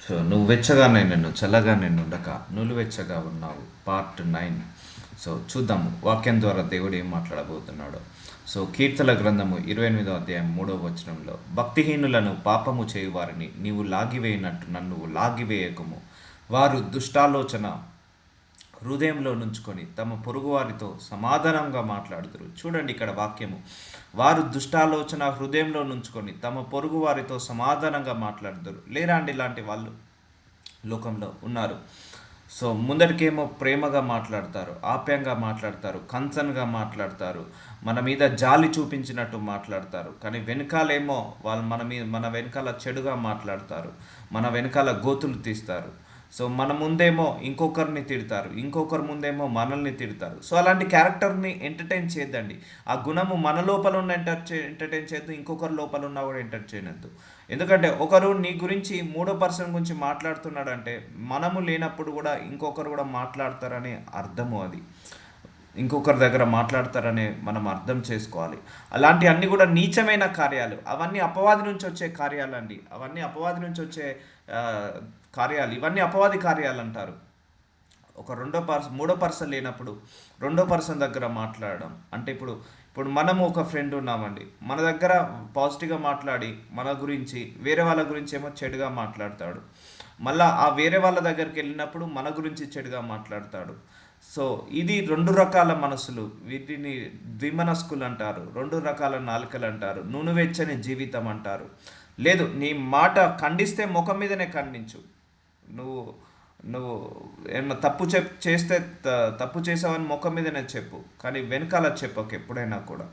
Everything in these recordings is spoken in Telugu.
సో నువ్వు వెచ్చగానే నిన్ను చల్లగానే నుండక నులివెచ్చగా ఉన్నావు పార్ట్ 9. సో చూద్దాము వాక్యం ద్వారా దేవుడు ఏం మాట్లాడబోతున్నాడో. సో కీర్తన గ్రంథము 28వ అధ్యాయం 3వ వచనంలో, భక్తిహీనులను పాపము చేయువారిని నీవు లాగివేయనట్టు నన్ను లాగివేయకము. వారు దుష్టాలోచన హృదయంలో నుంచుకొని తమ పొరుగువారితో సమాధానంగా మాట్లాడుదురు. చూడండి ఇక్కడ వాక్యము, వారు దుష్టాలోచన హృదయంలో నుంచుకొని తమ పొరుగువారితో సమాధానంగా మాట్లాడుదురు. లేరా అండి ఇలాంటి వాళ్ళు లోకంలో ఉన్నారు. సో ముందటికేమో ప్రేమగా మాట్లాడతారు, ఆప్యాయంగా మాట్లాడతారు, కన్సర్న్గా మాట్లాడతారు, మన మీద జాలి చూపించినట్టు మాట్లాడతారు. కానీ వెనకాలేమో వాళ్ళు మన వెనకాల చెడుగా మాట్లాడతారు, మన వెనకాల గోతులు తీస్తారు. సో మన ముందేమో ఇంకొకరిని తిడతారు, ఇంకొకరి ముందేమో మనల్ని తిడతారు. సో అలాంటి క్యారెక్టర్ని ఎంటర్టైన్ చేయొద్దండి. ఆ గుణము మన లోపల ఉన్న ఎంటర్టైన్ చేయొద్దు, ఇంకొకరి లోపల ఉన్నా కూడా ఎంటర్టైన్ చేయొద్దు. ఎందుకంటే ఒకరు నీ గురించి మూడో పర్సన్ గురించి మాట్లాడుతున్నాడంటే మనము లేనప్పుడు కూడా ఇంకొకరు కూడా మాట్లాడతారని అర్థము. అది ఇంకొకరి దగ్గర మాట్లాడతారని మనం అర్థం చేసుకోవాలి. అలాంటి అన్నీ కూడా నీచమైన కార్యాలు, అవన్నీ అపవాది నుంచి వచ్చే కార్యాలండి. అవన్నీ అపవాది నుంచి వచ్చే ఆ, కార్యాలు, ఇవన్నీ అపవాది కార్యాలు అంటారు. ఒక మూడో పర్సన్ లేనప్పుడు రెండో పర్సన్ దగ్గర మాట్లాడడం అంటే, ఇప్పుడు ఇప్పుడు మనము ఒక ఫ్రెండ్ ఉన్నామండి, మన దగ్గర పాజిటివ్గా మాట్లాడి మన గురించి వేరే వాళ్ళ గురించి ఏమో చెడుగా మాట్లాడతాడు. మళ్ళా ఆ వేరే వాళ్ళ దగ్గరికి వెళ్ళినప్పుడు మన గురించి చెడుగా మాట్లాడతాడు. సో ఇది రెండు రకాల మనసులు, వీటిని ద్విమనస్కులు అంటారు, రెండు రకాల నాలుకలు అంటారు, నూనెవెచ్చని జీవితం అంటారు. లేదు, నీ మాట ఖండిస్తే ముఖం మీదనే ఖండించు. నువ్వు నువ్వు ఏమన్నా చేస్తే తప్పు చేసావని ముఖం మీదనే చెప్పు, కానీ వెనకాల చెప్పకు ఎప్పుడైనా కూడా.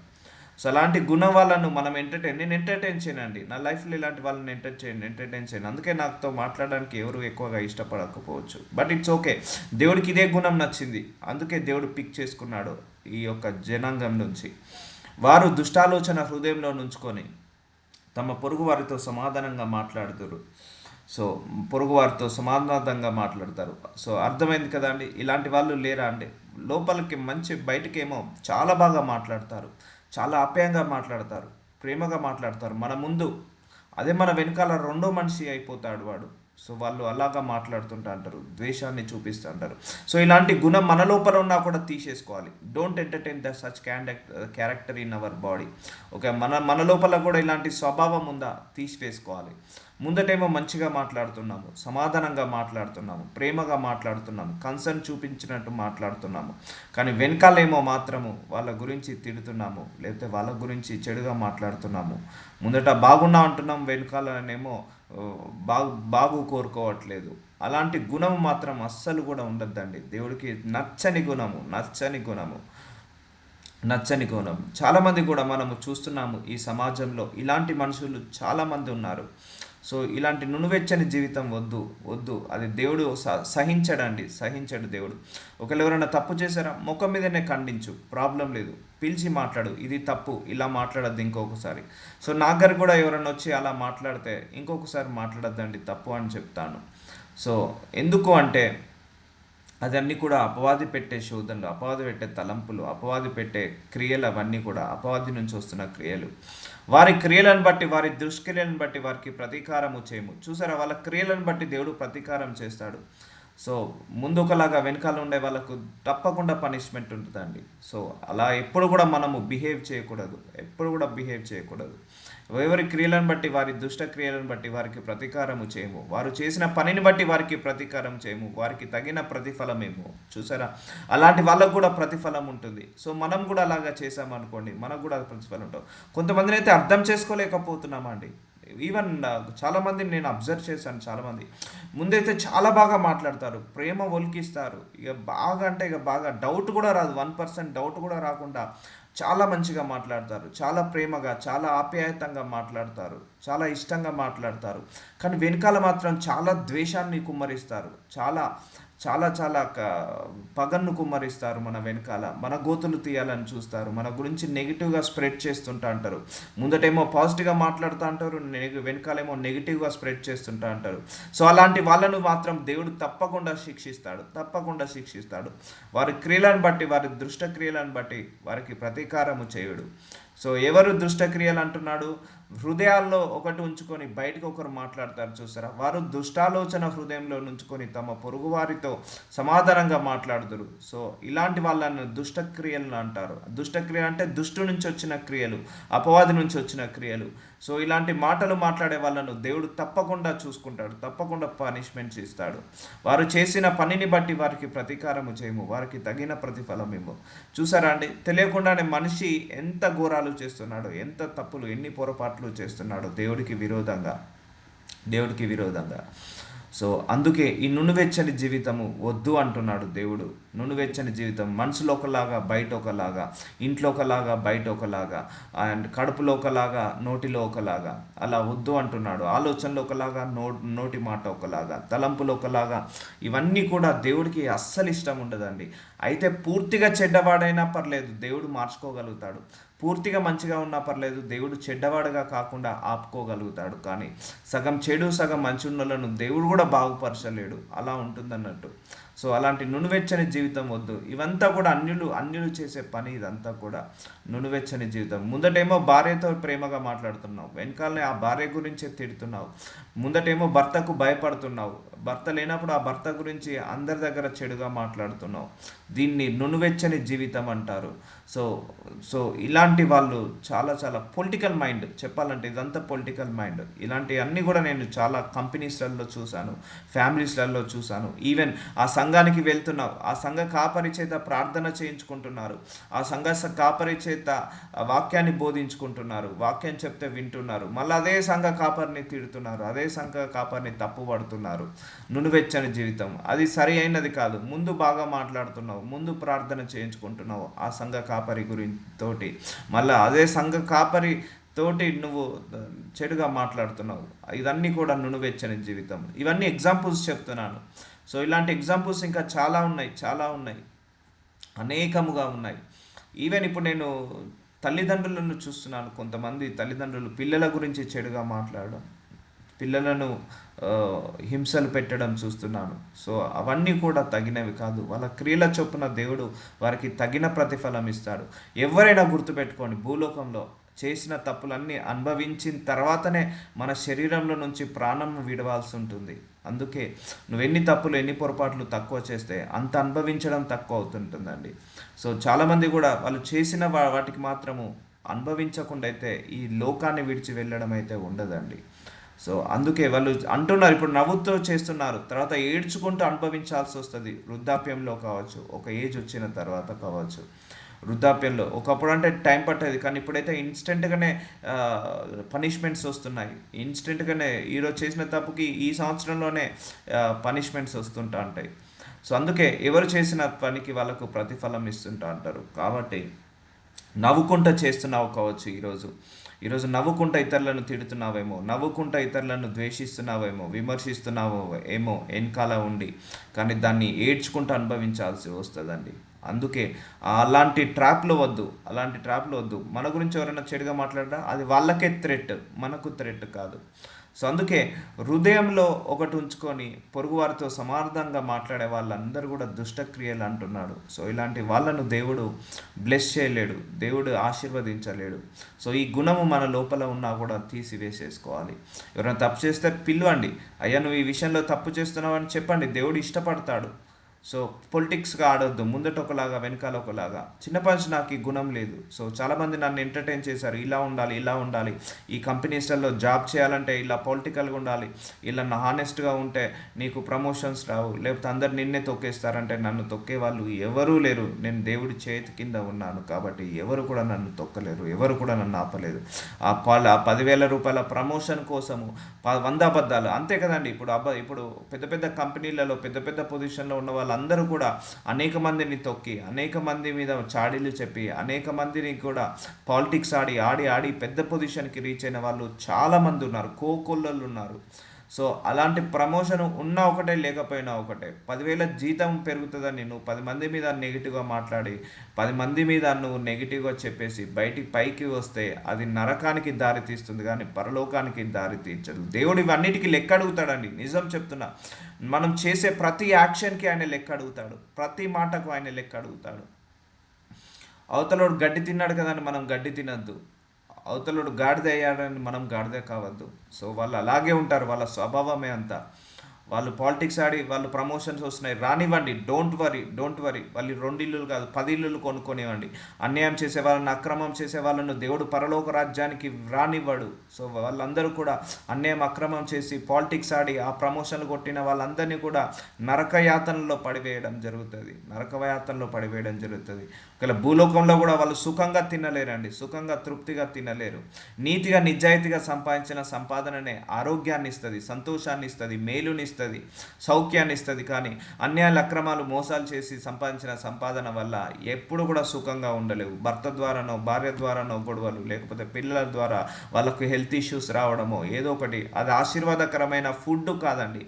సో అలాంటి గుణం వాళ్ళను మనం నేను ఎంటర్టైన్ చేయనండి. నా లైఫ్లో ఇలాంటి వాళ్ళని ఎంటర్టైన్ చేయను. అందుకే నాతో మాట్లాడడానికి ఎవరు ఎక్కువగా ఇష్టపడకపోవచ్చు. బట్ ఇట్స్ ఓకే, దేవుడికి ఇదే గుణం నచ్చింది, అందుకే దేవుడు పిక్ చేసుకున్నాడు ఈ యొక్క జనాంగం నుంచి. వారు దుష్టాలోచన హృదయంలో నుంచుకొని తమ పొరుగు వారితో సమాధానంగా మాట్లాడుతారు. సో పొరుగువారితో సమాధానంగా మాట్లాడతారు. సో అర్థమైంది కదా అండి. ఇలాంటి వాళ్ళు లేరా అండి? లోపలికి మంచి, బయటకేమో చాలా బాగా మాట్లాడతారు, చాలా ఆప్యాయంగా మాట్లాడతారు, ప్రేమగా మాట్లాడతారు మన ముందు. అదే మన వెనకాల రెండో మనిషి అయిపోతాడు వాడు. సో వాళ్ళు అలాగా మాట్లాడుతుంటా అంటారు, ద్వేషాన్ని చూపిస్తూ అంటారు. సో ఇలాంటి గుణం మన లోపల ఉన్నా కూడా తీసేసుకోవాలి. Don't entertain the such character in our body. Okay, మన లోపల కూడా ఇలాంటి స్వభావం ఉందా, తీసివేసుకోవాలి. ముందటేమో మంచిగా మాట్లాడుతున్నాము, సమాధానంగా మాట్లాడుతున్నాము, ప్రేమగా మాట్లాడుతున్నాము, కన్సర్న్ చూపించినట్టు మాట్లాడుతున్నాము, కానీ వెనకాలేమో మాత్రము వాళ్ళ గురించి తిడుతున్నాము, లేకపోతే వాళ్ళ గురించి చెడుగా మాట్లాడుతున్నాము. ముందట బాగున్నా అంటున్నాం, వెనకాలనేమో బాగు కోరుకోవట్లేదు. అలాంటి గుణం మాత్రం అస్సలు కూడా ఉండద్దండి. దేవుడికి నచ్చని గుణము, నచ్చని గుణం. చాలామంది కూడా మనము చూస్తున్నాము ఈ సమాజంలో, ఇలాంటి మనుషులు చాలామంది ఉన్నారు. సో ఇలాంటి నునువెచ్చని జీవితం వద్దు వద్దు. అది దేవుడు సహించడు దేవుడు. ఒకవేళ ఎవరైనా తప్పు చేశారా, ముఖం మీదనే ఖండించు, ప్రాబ్లం లేదు, పిలిచి మాట్లాడు, ఇది తప్పు, ఇలా మాట్లాడద్దు ఇంకొకసారి. సో నా దగ్గర కూడా ఎవరైనా వచ్చి అలా మాట్లాడితే ఇంకొకసారి మాట్లాడద్దండి, తప్పు అని చెప్తాను. సో ఎందుకు అంటే అదన్నీ కూడా అపవాది పెట్టే శోధనలు, అపవాది పెట్టే తలంపులు, అపవాది పెట్టే క్రియలు, అవన్నీ కూడా అపవాది నుంచి వస్తున్న క్రియలు. వారి క్రియలను బట్టి, వారి దుష్క్రియలను బట్టి వారికి ప్రతీకారము చేయము. చూసారా, వాళ్ళ క్రియలను బట్టి దేవుడు ప్రతీకారం చేస్తాడు. సో ముందు ఒకలాగా వెనకాల ఉండే వాళ్ళకు తప్పకుండా పనిష్మెంట్ ఉంటుందండి. సో అలా ఎప్పుడు కూడా మనము ఎప్పుడు కూడా బిహేవ్ చేయకూడదు. ఎవరి క్రియలను బట్టి, వారి దుష్ట క్రియలను బట్టి వారికి ప్రతీకారము చేయము, వారు చేసిన పనిని బట్టి వారికి ప్రతీకారం చేయము, వారికి తగిన ప్రతిఫలమేమో. చూసారా, అలాంటి వాళ్ళకు కూడా ప్రతిఫలం ఉంటుంది. సో మనం కూడా అలాగా చేసామనుకోండి, మనకు కూడా ప్రతిఫలం ఉంటుంది. కొంతమందిని అయితే అర్థం చేసుకోలేకపోతున్నామండి. ఈవెన్ చాలామందిని నేను అబ్జర్వ్ చేశాను. చాలామంది ముందైతే చాలా బాగా మాట్లాడతారు, ప్రేమ ఒలికిస్తారు, ఇక బాగా అంటే ఇక బాగా డౌట్ కూడా రాదు, 1% డౌట్ కూడా రాకుండా చాలా మంచిగా మాట్లాడతారు, చాలా ప్రేమగా, చాలా ఆప్యాయతంగా మాట్లాడతారు, చాలా ఇష్టంగా మాట్లాడతారు. కానీ వెనకాల మాత్రం చాలా ద్వేషాన్ని కుమ్మరిస్తారు, చాలా చాలా చాలా పగన్ను కుమ్మరిస్తారు. మన వెనకాల మన గోతులు తీయాలని చూస్తారు, మన గురించి నెగిటివ్గా స్ప్రెడ్ చేస్తుంటా అంటారు. ముందటేమో పాజిటివ్గా మాట్లాడుతూ అంటారు, వెనకాలేమో నెగిటివ్గా స్ప్రెడ్ చేస్తుంటా అంటారు. సో అలాంటి వాళ్ళను మాత్రం దేవుడు తప్పకుండా శిక్షిస్తాడు. వారి క్రియలను బట్టి, వారి దుష్ట క్రియలను బట్టి వారికి ప్రతీకారము చేయుడు. సో ఎవరు దుష్టక్రియలు అంటున్నాడు? హృదయాల్లో ఒకటి ఉంచుకొని బయటకు ఒకరు మాట్లాడతారు చూసారా, వారు దుష్టాలోచన హృదయంలో ఉంచుకొని తమ పొరుగువారితో సమాధానంగా మాట్లాడుదురు. సో ఇలాంటి వాళ్ళను దుష్టక్రియలను అంటారు. దుష్టక్రియ అంటే దుష్టు నుంచి వచ్చిన క్రియలు, అపవాది నుంచి వచ్చిన క్రియలు. సో ఇలాంటి మాటలు మాట్లాడే వాళ్ళను దేవుడు తప్పకుండా చూసుకుంటాడు, తప్పకుండా పనిష్మెంట్స్ ఇస్తాడు. వారు చేసిన పనిని బట్టి వారికి ప్రతీకారము చేయము, వారికి తగిన ప్రతిఫలం ఇవ్వు. చూసారా అండి, తెలియకుండానే మనిషి ఎంత ఘోరాలు చేస్తున్నాడు, ఎంత తప్పులు, ఎన్ని పొరపాట్లు చేస్తున్నాడు దేవుడికి విరోధంగా. సో అందుకే ఈ నునువెచ్చని జీవితము వద్దు అంటున్నాడు దేవుడు. నునువెచ్చని జీవితం, మనసులో ఒకలాగా బయట ఒకలాగా, ఇంట్లో ఒకలాగా బయట ఒకలాగా, అండ్ కడుపులో ఒకలాగా నోటిలో ఒకలాగా, అలా వద్దు అంటున్నాడు. ఆలోచనలో ఒకలాగా, నోటి మాట ఒకలాగా, తలంపులో ఒకలాగా, ఇవన్నీ కూడా దేవుడికి అస్సలు ఇష్టం ఉండదండి. అయితే పూర్తిగా చెడ్డవాడైనా పర్లేదు, దేవుడు మార్చుకోగలుగుతాడు. పూర్తిగా మంచిగా ఉన్నా పర్లేదు, దేవుడు చెడ్డవాడుగా కాకుండా ఆపుకోగలుగుతాడు. కానీ సగం చెడు సగం మంచి ఉన్నలను దేవుడు కూడా బాగుపరచలేడు, అలా ఉంటుందన్నట్టు. సో అలాంటి నునువెచ్చని జీవితం వద్దు. ఇవంతా కూడా అన్యులు చేసే పని, ఇదంతా కూడా నునువెచ్చని జీవితం. ముందటేమో భార్యతో ప్రేమగా మాట్లాడుతున్నావు, వెనకాలనే ఆ భార్య గురించే తిడుతున్నావు. ముందటేమో భర్తకు భయపడుతున్నావు, భర్త లేనప్పుడు ఆ భర్త గురించి అందరి దగ్గర చెడుగా మాట్లాడుతున్నావు. దీన్ని నునువెచ్చని జీవితం అంటారు. సో సో ఇలాంటి వాళ్ళు చాలా చాలా పొలిటికల్ మైండ్, చెప్పాలంటే ఇదంతా పొలిటికల్ మైండ్. ఇలాంటి అన్నీ కూడా నేను చాలా కంపెనీస్లలో చూశాను, ఫ్యామిలీస్లలో చూశాను. ఈవెన్ ఆ సంఘానికి వెళ్తున్నావు, ఆ సంఘ కాపరి చేత ప్రార్థన చేయించుకుంటున్నారు, ఆ సంఘ కాపరి చేత వాక్యాన్ని బోధించుకుంటున్నారు, వాక్యం చెప్తే వింటున్నారు, మళ్ళీ అదే సంఘ కాపరిని తిడుతున్నారు, అదే సంఘ కాపరిని తప్పుపడుతున్నారు. నునువెచ్చని జీవితం అది సరి అయినది కాదు. ముందు బాగా మాట్లాడుతున్నావు, ముందు ప్రార్థన చేయించుకుంటున్నావు ఆ సంఘ కాపరి తోటి, మళ్ళీ అదే సంఘ కాపరి తోటి నువ్వు చెడుగా మాట్లాడుతున్నావు. ఇవన్నీ కూడా నునువెచ్చని జీవితం. ఇవన్నీ ఎగ్జాంపుల్స్ చెప్తున్నాను. సో ఇలాంటి ఎగ్జాంపుల్స్ ఇంకా చాలా ఉన్నాయి, చాలా ఉన్నాయి, అనేకముగా ఉన్నాయి. ఈవెన్ ఇప్పుడు నేను తల్లిదండ్రులను చూస్తున్నాను. కొంతమంది తల్లిదండ్రులు పిల్లల గురించి చెడుగా మాట్లాడడం, పిల్లలను హింసలు పెట్టడం చూస్తున్నాను. సో అవన్నీ కూడా తగినవి కాదు. వాళ్ళ క్రియల చొప్పున దేవుడు వారికి తగిన ప్రతిఫలం ఇస్తాడు. ఎవరైనా గుర్తుపెట్టుకోండి, భూలోకంలో చేసిన తప్పులన్నీ అనుభవించిన తర్వాతనే మన శరీరంలో నుంచి ప్రాణం విడవాల్సి ఉంటుంది. అందుకే నువ్వు ఎన్ని తప్పులు, ఎన్ని పొరపాట్లు తక్కువ చేస్తే అంత అనుభవించడం తక్కువ అవుతుంటుందండి. సో చాలామంది కూడా వాళ్ళు చేసిన వాటికి మాత్రము అనుభవించకుండా అయితే ఈ లోకాన్ని విడిచి వెళ్ళడం అయితే ఉండదండి. సో అందుకే వాళ్ళు అంటున్నారు, ఇప్పుడు నవ్వుతో చేస్తున్నారు, తర్వాత ఏడ్చుకుంటూ అనుభవించాల్సి వస్తుంది. వృద్ధాప్యంలో కావచ్చు, ఒక ఏజ్ వచ్చిన తర్వాత కావచ్చు. వృద్ధాప్యంలో ఒకప్పుడు అంటే టైం పట్టేది, కానీ ఇప్పుడైతే ఇన్స్టెంట్గానే పనిష్మెంట్స్ వస్తున్నాయి. ఇన్స్టెంట్గానే ఈరోజు చేసిన తప్పుకి ఈ సంవత్సరంలోనే పనిష్మెంట్స్ వస్తుంటా ఉంటాయి. సో అందుకే ఎవరు చేసిన పనికి వాళ్ళకు ప్రతిఫలం ఇస్తుంటా అంటారు. కాబట్టి నవ్వుకుంటూ చేస్తున్నావు కావచ్చు ఈరోజు నవ్వుకుంటూ ఇతరులను తిడుతున్నావేమో, నవ్వుకుంటూ ఇతరులను ద్వేషిస్తున్నావేమో, విమర్శిస్తున్నావో ఏమో వెనకాల ఉండి, కానీ దాన్ని ఏడ్చుకుంటూ అనుభవించాల్సి వస్తుందండి. అందుకే అలాంటి ట్రాప్లు వద్దు. మన గురించి ఎవరైనా చెడుగా మాట్లాడరా, అది వాళ్ళకే థ్రెట్, మనకు థ్రెట్ కాదు. సో అందుకే హృదయంలో ఒకటి ఉంచుకొని పొరుగువారితో సమార్థంగా మాట్లాడే వాళ్ళందరూ కూడా దుష్టక్రియలు అంటున్నాడు. సో ఇలాంటి వాళ్ళను దేవుడు బ్లెస్ చేయలేడు, దేవుడు ఆశీర్వదించలేడు. సో ఈ గుణము మన లోపల ఉన్నా కూడా తీసివేసేసుకోవాలి. ఎవరైనా తప్పు చేస్తే పిలవండి, అయ్యా నువ్వు ఈ విషయంలో తప్పు చేస్తున్నావు అని చెప్పండి, దేవుడు ఇష్టపడతాడు. సో పొలిటిక్స్గా ఆడొద్దు, ముందట ఒకలాగా వెనకాల ఒకలాగా. చిన్నప్పటి నాకు ఈ గుణం లేదు. సో చాలామంది నన్ను ఎంటర్టైన్ చేశారు, ఇలా ఉండాలి, ఈ కంపెనీస్లలో జాబ్ చేయాలంటే ఇలా పొలిటికల్గా ఉండాలి, ఇలా హానెస్ట్గా ఉంటే నీకు ప్రమోషన్స్ రావు, లేకపోతే అందరు నిన్నే తొక్కేస్తారంటే నన్ను తొక్కే వాళ్ళు ఎవరూ లేరు. నేను దేవుడి చేతి కింద ఉన్నాను కాబట్టి ఎవరు కూడా నన్ను తొక్కలేరు, ఎవరు కూడా నన్ను ఆపలేదు. ఆ 10,000 రూపాయల ప్రమోషన్ కోసము 100 అబద్ధాలు, అంతే కదండి. ఇప్పుడు పెద్ద పెద్ద కంపెనీలలో పెద్ద పెద్ద పొజిషన్లో ఉన్న వాళ్ళందరూ కూడా అనేక మందిని తొక్కి, అనేక మంది మీద చాడీలు చెప్పి, అనేక మందిని కూడా పాలిటిక్స్ ఆడి పెద్ద పొజిషన్కి రీచ్ అయిన వాళ్ళు చాలామంది ఉన్నారు, కోకొల్లలు ఉన్నారు. సో అలాంటి ప్రమోషన్ ఉన్నా ఒకటే, లేకపోయినా ఒకటే. 10,000 జీతం పెరుగుతుందని నువ్వు 10 మంది మీద నెగిటివ్గా మాట్లాడి, 10 మంది మీద నువ్వు నెగిటివ్గా చెప్పేసి పైకి వస్తే అది నరకానికి దారి తీస్తుంది, కానీ పరలోకానికి దారి తీర్చదు. దేవుడు ఇవన్నిటికీ లెక్క అడుగుతాడండి, నిజం చెప్తున్నా. మనం చేసే ప్రతి యాక్షన్కి ఆయన లెక్క అడుగుతాడు, ప్రతి మాటకు ఆయన లెక్క అడుగుతాడు. అవతలోడు గడ్డి తిన్నాడు కదండి, మనం గడ్డి తినద్దు. అవతలుడు గాడిద అయ్యాడని మనం గాడిద కావద్దు. సో వాళ్ళు అలాగే ఉంటారు, వాళ్ళ స్వభావమే అంతా. వాళ్ళు పాలిటిక్స్ ఆడి వాళ్ళు ప్రమోషన్స్ వస్తున్నాయి రానివ్వండి, డోంట్ వరీ వాళ్ళు 2 ఇల్లులు కాదు 10 ఇల్లులు కొనుక్కొనివ్వండి. అన్యాయం చేసే వాళ్ళని, అక్రమం చేసే వాళ్ళను దేవుడు పరలోక రాజ్యానికి రానివ్వడు. సో వాళ్ళందరూ కూడా అన్యాయం అక్రమం చేసి పాలిటిక్స్ ఆడి ఆ ప్రమోషన్లు కొట్టిన వాళ్ళందరినీ కూడా నరకయాతనలో పడివేయడం జరుగుతుంది. ఒకవేళ భూలోకంలో కూడా వాళ్ళు సుఖంగా తినలేరండి, సుఖంగా తృప్తిగా తినలేరు. నీతిగా నిజాయితీగా సంపాదించిన సంపాదననే ఆరోగ్యాన్ని ఇస్తుంది, సంతోషాన్ని ఇస్తుంది, మేలుని ఇస్తుంది, సౌఖ్యాన్ని ఇస్తుంది. కానీ అన్యాయాలు అక్రమాలు మోసాలు చేసి సంపాదించిన సంపాదన వల్ల ఎప్పుడు కూడా సుఖంగా ఉండలేవు. భర్త ద్వారానో భార్య ద్వారానో గొడవలు, లేకపోతే పిల్లల ద్వారా వాళ్ళకు హెల్త్ ఇష్యూస్ రావడమో ఏదో ఒకటి. అది ఆశీర్వాదకరమైన ఫుడ్ కాదండి.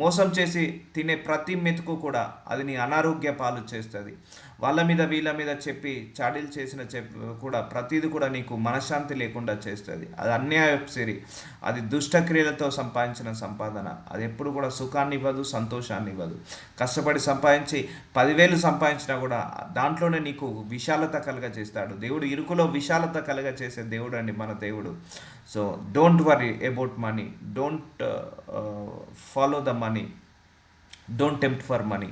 మోసం చేసి తినే ప్రతి మెతుకు కూడా అది నీ అనారోగ్య పాలు చేస్తుంది. వాళ్ళ మీద వీళ్ళ మీద చెప్పి చాడీలు చేసిన కూడా ప్రతిదీ కూడా నీకు మనశ్శాంతి లేకుండా చేస్తుంది. అది అన్యాయసిరి, అది దుష్టక్రియలతో సంపాదించిన సంపాదన. అది ఎప్పుడు కూడా సుఖాన్ని ఇవ్వదు, సంతోషాన్ని ఇవ్వదు. కష్టపడి సంపాదించి 10,000 సంపాదించినా కూడా దాంట్లోనే నీకు విశాలత కలుగ చేస్తాడు దేవుడు. ఇరుకులో విశాలత కలుగ చేసే దేవుడు అండి మన దేవుడు. So don't worry about money, don't follow the money, don't tempt for money.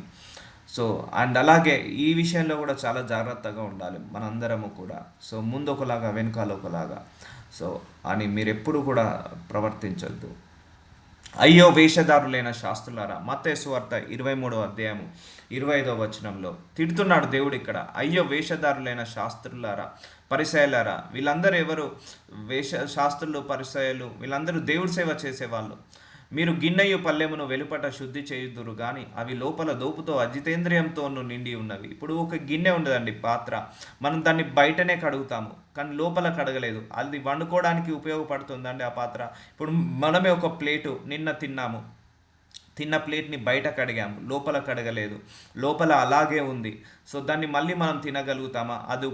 So and అలాగే ఈ విషయంలో కూడా చాలా జాగ్రత్తగా ఉండాలి మనందరము కూడా. సో ముందు ఒకలాగా వెనకాల ఒకలాగా సో అని మీరు ఎప్పుడు కూడా ప్రవర్తించొద్దు. అయ్యో వేషధారులైన శాస్త్రులారా, మత్తయి సువార్త 23వ అధ్యాయము 25వ వచనంలో తిడుతున్నాడు దేవుడు ఇక్కడ. అయ్యో వేషధారులైన శాస్త్రులారా, పరిసయ్యులారా. వీళ్ళందరూ ఎవరు? శాస్త్రులు, పరిసయ్యులు, వీళ్ళందరూ దేవుడి సేవ చేసేవాళ్ళు. మీరు గిన్నెయు పల్లెమును వెలుపట శుద్ధి చేయుదురు కానీ అవి లోపల దోపుతో అజితేంద్రియంతోనూ నిండి ఉన్నవి. ఇప్పుడు ఒక గిన్నె ఉండదండి, పాత్ర. మనం దాన్ని బయటనే కడుగుతాము కానీ లోపల కడగలేదు. అది వండుకోవడానికి ఉపయోగపడుతుందండి ఆ పాత్ర. ఇప్పుడు మనమే ఒక ప్లేటు నిన్న తిన్న ప్లేట్ని బయట కడిగాము, లోపల కడగలేదు, లోపల అలాగే ఉంది. సో దాన్ని మళ్ళీ మనం తినగలుగుతామా? అది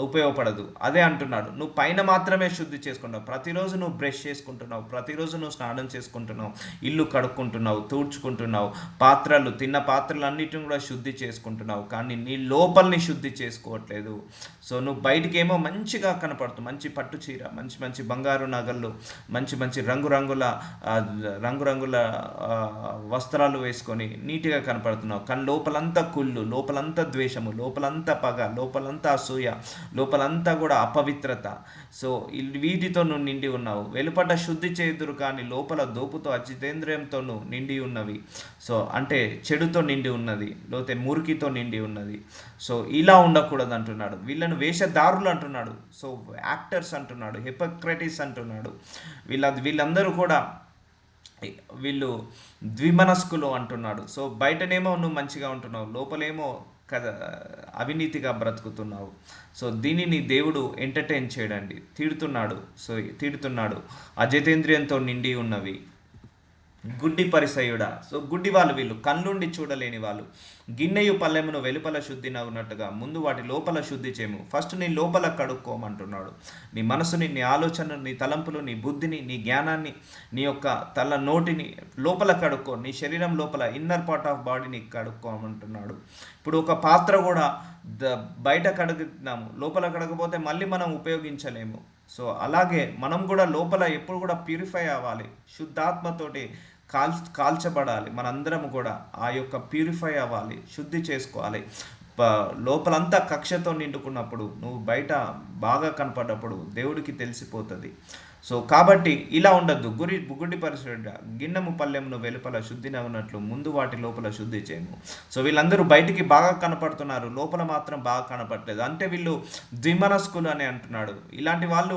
ఉపయోగపడదు. అదే అంటున్నాడు, నువ్వు పైన మాత్రమే శుద్ధి చేసుకుంటావు. ప్రతిరోజు నువ్వు బ్రష్ చేసుకుంటున్నావు, ప్రతిరోజు నువ్వు స్నానం చేసుకుంటున్నావు, ఇల్లు కడుక్కుంటున్నావు, తూడ్చుకుంటున్నావు, తిన్న పాత్రలు అన్నిటిని కూడా శుద్ధి చేసుకుంటున్నావు, కానీ నీ లోపలిని శుద్ధి చేసుకోవట్లేదు. సో నువ్వు బయటికి ఏమో మంచిగా కనపడుతుంది, మంచి పట్టు చీర, మంచి మంచి బంగారు నగలు, మంచి మంచి రంగురంగుల వస్త్రాలు వేసుకొని నీట్గా కనపడుతున్నావు, కానీ లోపలంతా కుళ్ళు, లోపలంతా ద్వేషము, లోపలంతా పగ, లోపలంతా అసూయ, లోపలంతా కూడా అపవిత్రత. సో వీటితో నువ్వు నిండి ఉన్నావు. వెలుపట శుద్ధి చేదురు కానీ లోపల దోపుతో అజితేంద్రియంతోనూ నిండి ఉన్నవి. సో అంటే చెడుతో నిండి ఉన్నది, లేకపోతే మురికితో నిండి ఉన్నది. సో ఇలా ఉండకూడదు అంటున్నాడు. వీళ్ళను వేషధారులు అంటున్నాడు, సో యాక్టర్స్ అంటున్నాడు, హిపోక్రటిస్ అంటున్నాడు. వీళ్ళందరూ కూడా వీళ్ళు ద్విమనస్కులు అంటున్నాడు. సో బయటనేమో నువ్వు మంచిగా ఉంటున్నావు, లోపలేమో కదా అవినీతిగా బ్రతుకుతున్నావు. సో దీనిని దేవుడు ఎంటర్టైన్ చేయడండి, తిడుతున్నాడు. అజితేంద్రియంతో నిండి ఉన్నవి, గుడ్డి పరిసయుడా. సో గుడ్డి వాళ్ళు వీళ్ళు, కళ్ళుండి చూడలేని వాళ్ళు. గిన్నెయు పల్లెమును వెలుపల శుద్ధి నవ్వునట్టుగా ముందు వాటి లోపల శుద్ధి చేయము. ఫస్ట్ నీ లోపల కడుక్కోమంటున్నాడు. నీ మనసుని, నీ ఆలోచనలు, నీ తలంపులు, నీ బుద్ధిని, నీ జ్ఞానాన్ని, నీ యొక్క నోటిని లోపల కడుక్కో. నీ శరీరం లోపల ఇన్నర్ పార్ట్ ఆఫ్ బాడీని కడుక్కోమంటున్నాడు. ఇప్పుడు ఒక పాత్ర కూడా బయట కడుగుతున్నాము, లోపల కడగపోతే మళ్ళీ మనం ఉపయోగించలేము. సో అలాగే మనం కూడా లోపల ఎప్పుడు కూడా ప్యూరిఫై అవ్వాలి, శుద్ధాత్మతోటి కాల్చబడాలి. మనందరం కూడా ఆ యొక్క ప్యూరిఫై అవ్వాలి, శుద్ధి చేసుకోవాలి. లోపలంతా కక్షతో నిండుకున్నప్పుడు నువ్వు బయట బాగా కనపడ్డప్పుడు దేవుడికి తెలిసిపోతుంది. సో కాబట్టి ఇలా ఉండద్దు. గుడ్డి పరిశుద్ధ గిన్నెము పల్లెమును వెలుపల శుద్ధి నవ్వునట్లు ముందు వాటి లోపల శుద్ధి చేయము. సో వీళ్ళందరూ బయటికి బాగా కనపడుతున్నారు, లోపల మాత్రం బాగా కనపడలేదు. అంటే వీళ్ళు ద్విమనస్కులు అని అంటున్నాడు. ఇలాంటి వాళ్ళు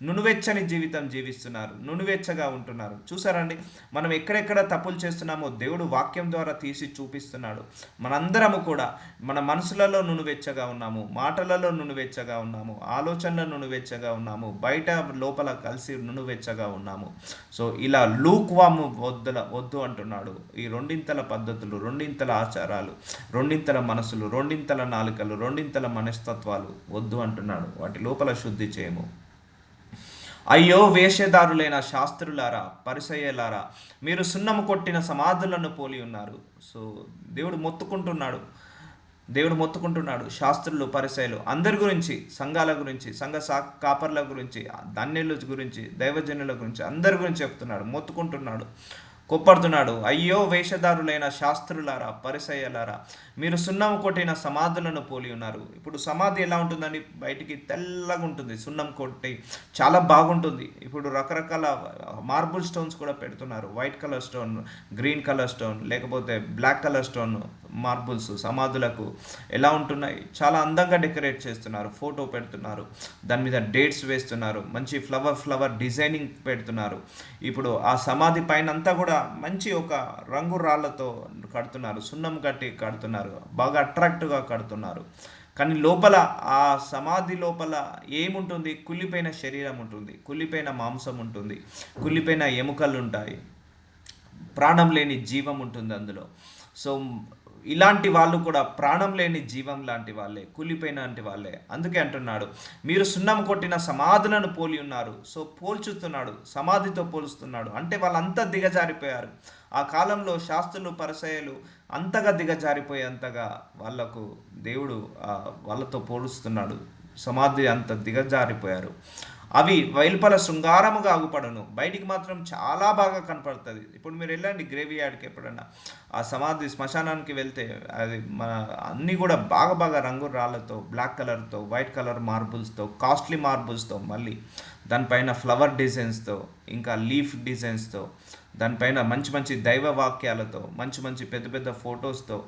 నునువెచ్చని జీవితం జీవిస్తున్నారు, నునువెచ్చగా ఉంటున్నారు. చూసారండి, మనం ఎక్కడెక్కడ తప్పులు చేస్తున్నామో దేవుడు వాక్యం ద్వారా తీసి చూపిస్తున్నాడు. మనందరము కూడా మన మనసులలో నునువెచ్చగా ఉన్నాము, మాటలలో నునువెచ్చగా ఉన్నాము, ఆలోచనలో నునువెచ్చగా ఉన్నాము, బయట లోపల కలిసి నునువెచ్చగా ఉన్నాము. సో ఇలా లూక్వాము వద్దు అంటున్నాడు. ఈ రెండింతల పద్ధతులు, రెండింతల ఆచారాలు, రెండింతల మనసులు, రెండింతల నాలుకలు, రెండింతల మనస్తత్వాలు వద్దు అంటున్నాడు. వాటి లోపల శుద్ధి చేయము. అయ్యో వేషధారులైన శాస్త్రులారా, పరిసయ్యులారా, మీరు సున్నము కొట్టిన సమాధులను పోలి ఉన్నారు. సో దేవుడు మొత్తుకుంటున్నాడు, దేవుడు మొత్తుకుంటున్నాడు. శాస్త్రులు, పరిసయ్యులు అందరి గురించి, సంఘాల గురించి, కాపర్ల గురించి, ధన్యుల గురించి, దైవజనుల గురించి అందరి గురించి చెప్తున్నాడు, మొత్తుకుంటున్నాడు, కొప్పడుతున్నాడు. అయ్యో వేషధారులైన శాస్త్రులారా, పరిసయ్యులారా, మీరు సున్నం కొట్టిన సమాధులను పోలి ఉన్నారు. ఇప్పుడు సమాధి ఎలా ఉంటుందని, బయటికి తెల్లగా ఉంటుంది, సున్నం కొట్టి చాలా బాగుంటుంది. ఇప్పుడు రకరకాల మార్బుల్ స్టోన్స్ కూడా పెడుతున్నారు. White colour stone, green colour stone, లేకపోతే బ్లాక్ కలర్ స్టోన్ మార్బుల్స్ సమాధులకు ఎలా ఉంటున్నాయి, చాలా అందంగా డెకరేట్ చేస్తున్నారు, ఫోటో పెడుతున్నారు, దాని మీద డేట్స్ వేస్తున్నారు, మంచి ఫ్లవర్ డిజైనింగ్ పెడుతున్నారు. ఇప్పుడు ఆ సమాధి పైన అంతా కూడా మంచి ఒక రంగు రాళ్లతో కడుతున్నారు, సున్నం కట్టి కడుతున్నారు, బాగా అట్రాక్టివ్గా కడుతున్నారు. కానీ లోపల, ఆ సమాధి లోపల ఏముంటుంది? కుళ్ళిపోయిన శరీరం ఉంటుంది, కుళ్ళిపోయిన మాంసం ఉంటుంది, కుళ్ళిపోయిన ఎముకలు ఉంటాయి, ప్రాణం లేని జీవం ఉంటుంది అందులో. సో ఇలాంటి వాళ్ళు కూడా ప్రాణం లేని జీవం లాంటి వాళ్ళే, కూలిపోయినంటి వాళ్ళే. అందుకే అంటున్నాడు, మీరు సున్నం కొట్టిన సమాధులను పోలి ఉన్నారు. సో పోల్చుతున్నాడు, సమాధితో పోలుస్తున్నాడు. అంటే వాళ్ళంతా దిగజారిపోయారు. ఆ కాలంలో శాస్త్రులు, పరిసయ్యులు అంతగా దిగజారిపోయేంతగా వాళ్ళకు దేవుడు వాళ్ళతో పోలుస్తున్నాడు. సమాధి అంత దిగజారిపోయారు. అవి వెలుపల శృంగారముగా అగుపడను, బయటికి మాత్రం చాలా బాగా కనపడుతుంది. ఇప్పుడు మీరు వెళ్ళండి గ్రేవీ యార్డ్కి ఎప్పుడన్నా, ఆ సమాధి శ్మశానానికి వెళ్తే అది మన అన్నీ కూడా బాగా బాగా రంగు రాళ్ళతో, బ్లాక్ కలర్తో, వైట్ కలర్ మార్బుల్స్తో, కాస్ట్లీ మార్బుల్స్తో, మళ్ళీ దానిపైన ఫ్లవర్ డిజైన్స్తో, ఇంకా లీఫ్ డిజైన్స్తో, దానిపైన మంచి మంచి దైవ వాక్యాలతో, మంచి మంచి పెద్ద పెద్ద ఫొటోస్తో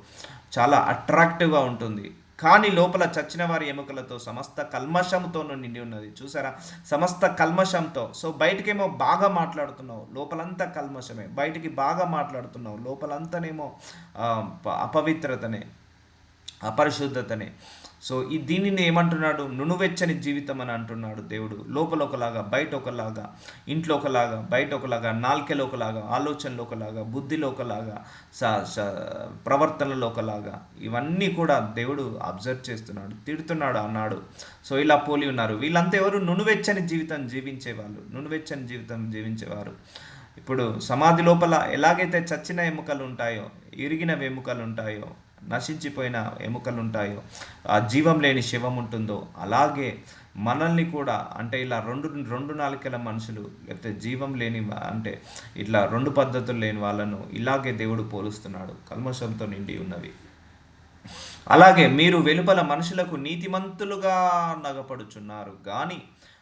చాలా అట్రాక్టివ్గా ఉంటుంది. కానీ లోపల చచ్చిన వారి ఎముకలతో, సమస్త కల్మషంతోనూ నిండి ఉన్నది. చూసారా, సమస్త కల్మషంతో. సో బయటికేమో బాగా మాట్లాడుతున్నావు, లోపలంతా కల్మషమే. బయటికి బాగా మాట్లాడుతున్నావు, లోపలంతానేమో అపవిత్రతనే, అపరిశుద్ధతనే. సో దీనిని ఏమంటున్నాడు? నునువెచ్చని జీవితం అని అంటున్నాడు దేవుడు. లోపల ఒకలాగా, బయట ఒకలాగా, ఇంట్లో ఒకలాగా, బయట ఒకలాగా, నాల్కెలో ఒకలాగా, ఆలోచనలో ఒకలాగా, బుద్ధిలో ఒకలాగా, ప్రవర్తనలో ఒకలాగా, ఇవన్నీ కూడా దేవుడు అబ్జర్వ్ చేస్తున్నాడు, తిడుతున్నాడు అన్నాడు. సో ఇలా పోలి ఉన్నారు. వీళ్ళంతా ఎవరు? నునువెచ్చని జీవితం జీవించేవాళ్ళు, నునువెచ్చని జీవితం జీవించేవారు. ఇప్పుడు సమాధి లోపల ఎలాగైతే చచ్చిన ఎముకలు ఉంటాయో, ఇరిగిన ఎముకలు ఉంటాయో, నశించిపోయిన ఎముకలు ఉంటాయో, ఆ జీవం లేని శవం ఉంటుందో, అలాగే మనల్ని కూడా, అంటే ఇలా రెండు నాలుకల మనుషులు, లేకపోతే జీవం లేని, అంటే ఇట్లా రెండు పద్ధతులు లేని వాళ్ళను ఇలాగే దేవుడు పోలుస్తున్నాడు, కల్మషంతో నిండి ఉన్నవి. అలాగే మీరు వెలుపల మనుషులకు నీతిమంతులుగా నగపడుచున్నారు, కానీ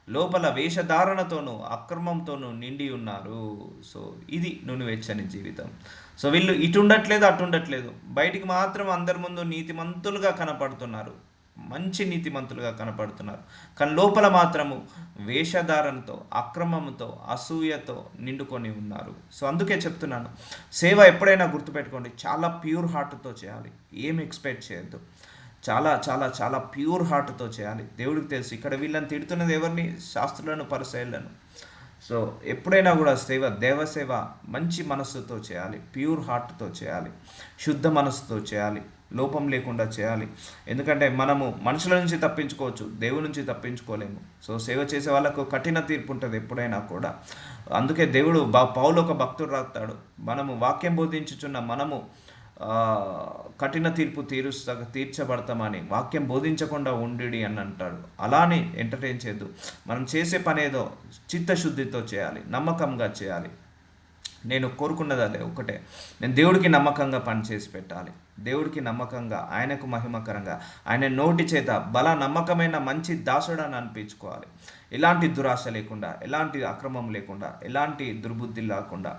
లోపల వేషధారణతోనూ అక్రమంతోనూ నిండి ఉన్నారు. సో ఇది నునువెచ్చని జీవితం. సో వీళ్ళు ఇటు ఉండట్లేదు, అటు ఉండట్లేదు, బయటికి మాత్రం అందరి ముందు నీతిమంతులుగా కనపడుతున్నారు, మంచి నీతిమంతులుగా కనపడుతున్నారు. కానీ లోపల మాత్రము వేషధారణతో, అక్రమంతో, అసూయతో నిండుకొని ఉన్నారు. సో అందుకే చెప్తున్నాను, సేవ ఎప్పుడైనా గుర్తుపెట్టుకోండి, చాలా ప్యూర్ హార్ట్తో చేయాలి, ఏం ఎక్స్పెక్ట్ చేయొద్దు. చాలా చాలా చాలా ప్యూర్ హార్ట్తో చేయాలి. దేవుడికి తెలుసు ఇక్కడ వీళ్ళని తిడుతున్నది ఎవరిని? శాస్త్రులను, పరిసయ్యులను. సో ఎప్పుడైనా కూడా దేవసేవ మంచి మనస్సుతో చేయాలి, ప్యూర్ హార్ట్తో చేయాలి, శుద్ధ మనస్సుతో చేయాలి, లోపం లేకుండా చేయాలి. ఎందుకంటే మనము మనుషుల నుంచి తప్పించుకోవచ్చు, దేవుడి నుంచి తప్పించుకోలేము. సో సేవ చేసే వాళ్ళకు కఠిన తీర్పు ఉంటుంది ఎప్పుడైనా కూడా. అందుకే దేవుడు పౌలు ఒక భక్తుడు రాస్తాడు, మనము వాక్యం బోధించుచున్న మనము కఠిన తీర్పు తీర్చబడతామని, వాక్యం బోధించకుండా ఉండి అని అంటాడు. అలానే ఎంటర్టైన్ చేయొద్దు. మనం చేసే పని ఏదో చిత్తశుద్ధితో చేయాలి, నమ్మకంగా చేయాలి. నేను కోరుకున్నది అదే ఒకటే, నేను దేవుడికి నమ్మకంగా పని చేసి పెట్టాలి, దేవుడికి నమ్మకంగా, ఆయనకు మహిమకరంగా, ఆయన నోటి చేత నమ్మకమైన మంచి దాసుడని అనిపించుకోవాలి. ఎలాంటి దురాశ లేకుండా, ఎలాంటి అక్రమం లేకుండా, ఎలాంటి దుర్బుద్ధి లేకుండా,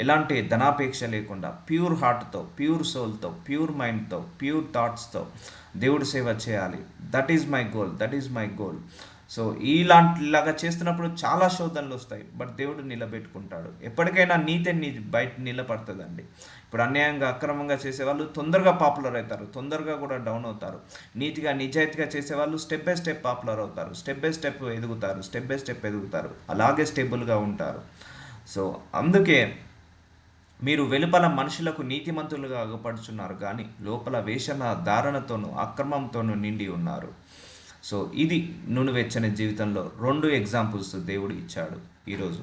ఎలాంటి ధనాపేక్ష లేకుండా, ప్యూర్ హార్ట్తో, ప్యూర్ సోల్తో, ప్యూర్ మైండ్తో, ప్యూర్ థాట్స్తో దేవుడి సేవ చేయాలి. That is my goal, that is my goal. So ఇలాగా చేస్తున్నప్పుడు చాలా శోధనలు వస్తాయి, బట్ దేవుడు నిలబెట్టుకుంటాడు. ఎప్పటికైనా నీతి బయట నిలబడుతుందండి. ఇప్పుడు అన్యాయంగా, అక్రమంగా చేసేవాళ్ళు తొందరగా పాపులర్ అవుతారు, తొందరగా కూడా డౌన్ అవుతారు. నీతిగా, నిజాయితీగా చేసేవాళ్ళు స్టెప్ బై స్టెప్ పాపులర్ అవుతారు, స్టెప్ బై స్టెప్ ఎదుగుతారు, అలాగే స్టేబుల్గా ఉంటారు. సో అందుకే మీరు వెలుపల మనుషులకు నీతిమంతులుగా అగపడుచున్నారు, కానీ లోపల వేషణ ధారణతోనూ అక్రమంతోనూ నిండి ఉన్నారు. సో ఇది నునువెచ్చని జీవితంలో 2 ఎగ్జాంపుల్స్ దేవుడు ఇచ్చాడు ఈరోజు.